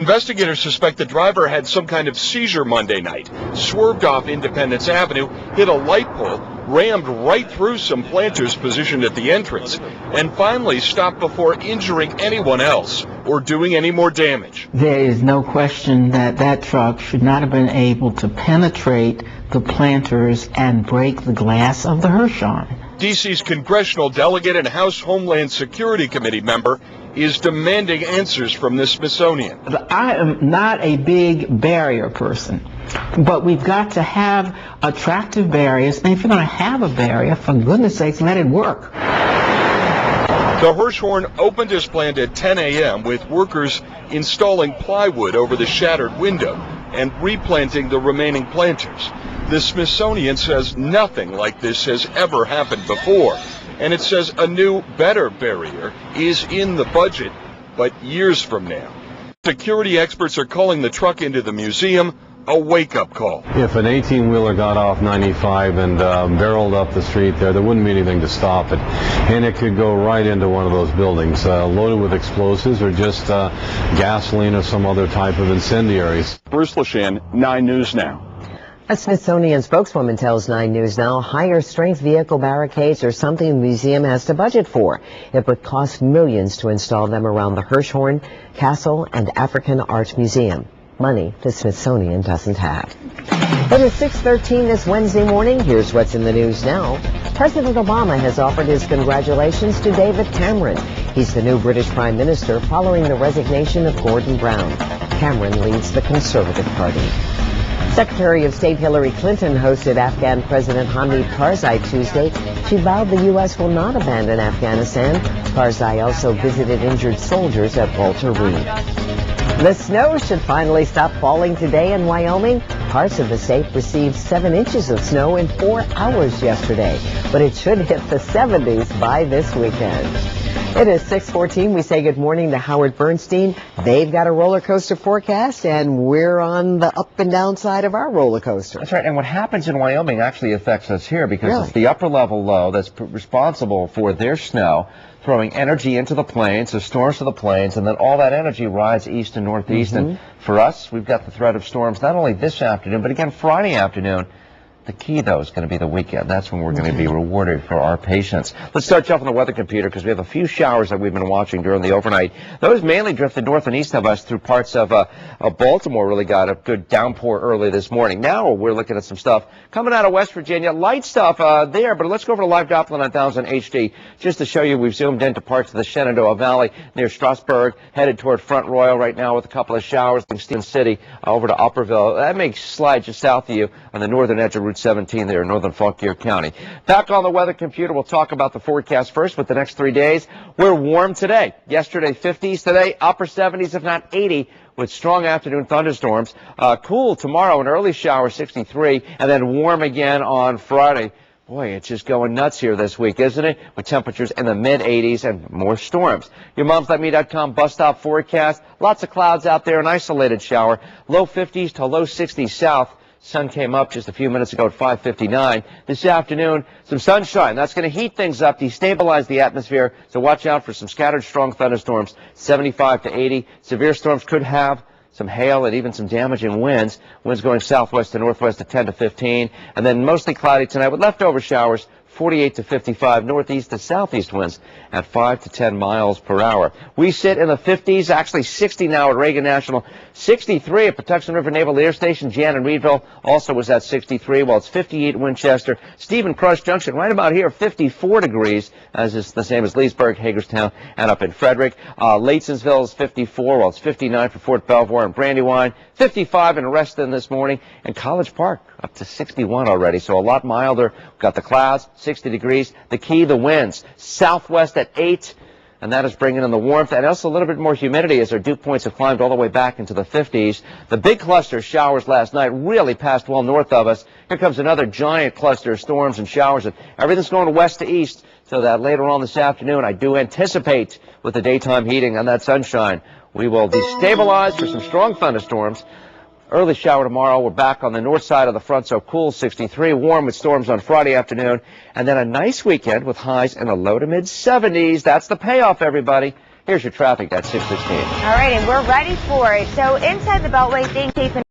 Investigators suspect the driver had some kind of seizure Monday night, swerved off Independence Avenue, hit a light pole, rammed right through some planters positioned at the entrance, and finally stopped before injuring anyone else or doing any more damage. There is no question that that truck should not have been able to penetrate the planters and break the glass of the Hirshhorn. D.C.'s congressional delegate and House Homeland Security Committee member is demanding answers from the Smithsonian. I am not a big barrier person, but we've got to have attractive barriers, and if you're going to have a barrier, for goodness sakes, let it work. The Hirshhorn opened as planned at 10 a.m. with workers installing plywood over the shattered window and replanting the remaining planters. The Smithsonian says nothing like this has ever happened before, and it says a new, better barrier is in the budget, but years from now. Security experts are calling the truck into the museum a wake-up call. If an 18-wheeler got off 95 and barreled up the street there wouldn't be anything to stop it. And it could go right into one of those buildings, loaded with explosives or just gasoline or some other type of incendiaries. Bruce Leshan, 9 News Now. A Smithsonian spokeswoman tells 9 News Now higher strength vehicle barricades are something the museum has to budget for. It would cost millions to install them around the Hirshhorn, Castle, and African Art Museum. Money the Smithsonian doesn't have. It is 6:13 this Wednesday morning. Here's what's in the news now. President Obama has offered his congratulations to David Cameron. He's the new British Prime Minister following the resignation of Gordon Brown. Cameron leads the Conservative Party. Secretary of State Hillary Clinton hosted Afghan President Hamid Karzai Tuesday. She vowed the U.S. will not abandon Afghanistan. Karzai also visited injured soldiers at Walter Reed. The snow should finally stop falling today in Wyoming. Parts of the state received 7 inches of snow in 4 hours yesterday, but it should hit the 70s by this weekend. It is 6:14. We say good morning to Howard Bernstein. They've got a roller coaster forecast, and we're on the up and down side of our roller coaster. That's right. And what happens in Wyoming actually affects us here because it's the upper level low that's responsible for their snow, throwing energy into the plains, the storms to the plains, and then all that energy rides east and northeast. And for us, we've got the threat of storms not only this afternoon, but again Friday afternoon. The key, though, is going to be the weekend. That's when we're going to be rewarded for our patience. Let's start off on the weather computer because we have a few showers that we've been watching during the overnight. Those mainly drifted north and east of us through parts of Baltimore. Really got a good downpour early this morning. Now we're looking at some stuff coming out of West Virginia. Light stuff there, but let's go over to Live Doppler 9000 HD just to show you we've zoomed into parts of the Shenandoah Valley near Strasburg, headed toward Front Royal right now with a couple of showers in Stephen City over to Upperville. That may slide just south of you on the northern edge of Route 17 there in northern Fauquier County. Back on the weather computer, we'll talk about the forecast first with the next 3 days. We're warm today. Yesterday, 50s. Today, upper 70s, if not 80, with strong afternoon thunderstorms. Cool tomorrow, an early shower, 63, and then warm again on Friday. Boy, it's just going nuts here this week, isn't it? With temperatures in the mid-80s and more storms. YourMomsLikeMe.com bus stop forecast. Lots of clouds out there, an isolated shower. Low 50s to low 60s south. Sun came up just a few minutes ago at 5:59. This afternoon, some sunshine. That's going to heat things up, destabilize the atmosphere. So watch out for some scattered strong thunderstorms, 75 to 80. Severe storms could have some hail and even some damaging winds. Winds going southwest to northwest at 10 to 15. And then mostly cloudy tonight with leftover showers, 48 to 55, northeast to southeast winds at 5 to 10 miles per hour. We sit in the 50s, actually 60 now at Reagan National, 63 at Patuxent River Naval Air Station. Jan and Reedville also was at 63, while it's 58 at Winchester. Stephen Crush Junction, right about here, 54 degrees, as is the same as Leesburg, Hagerstown, and up in Frederick. Latonsville is 54, while it's 59 for Fort Belvoir and Brandywine, 55 in Reston this morning, and College Park up to 61 already, so a lot milder. We've got the clouds, 60 degrees. The key, the winds, southwest at 8, and that is bringing in the warmth and also a little bit more humidity as our dew points have climbed all the way back into the 50s. The big cluster of showers last night really passed well north of us. Here comes another giant cluster of storms and showers, and everything's going west to east, so that later on this afternoon I do anticipate with the daytime heating and that sunshine, we will destabilize for some strong thunderstorms. Early shower tomorrow. We're back on the north side of the front, so cool, 63, warm with storms on Friday afternoon, and then a nice weekend with highs in the low to mid 70s. That's the payoff, everybody. Here's your traffic at 6:16. All right, and we're ready for it. So inside the Beltway, staying safe and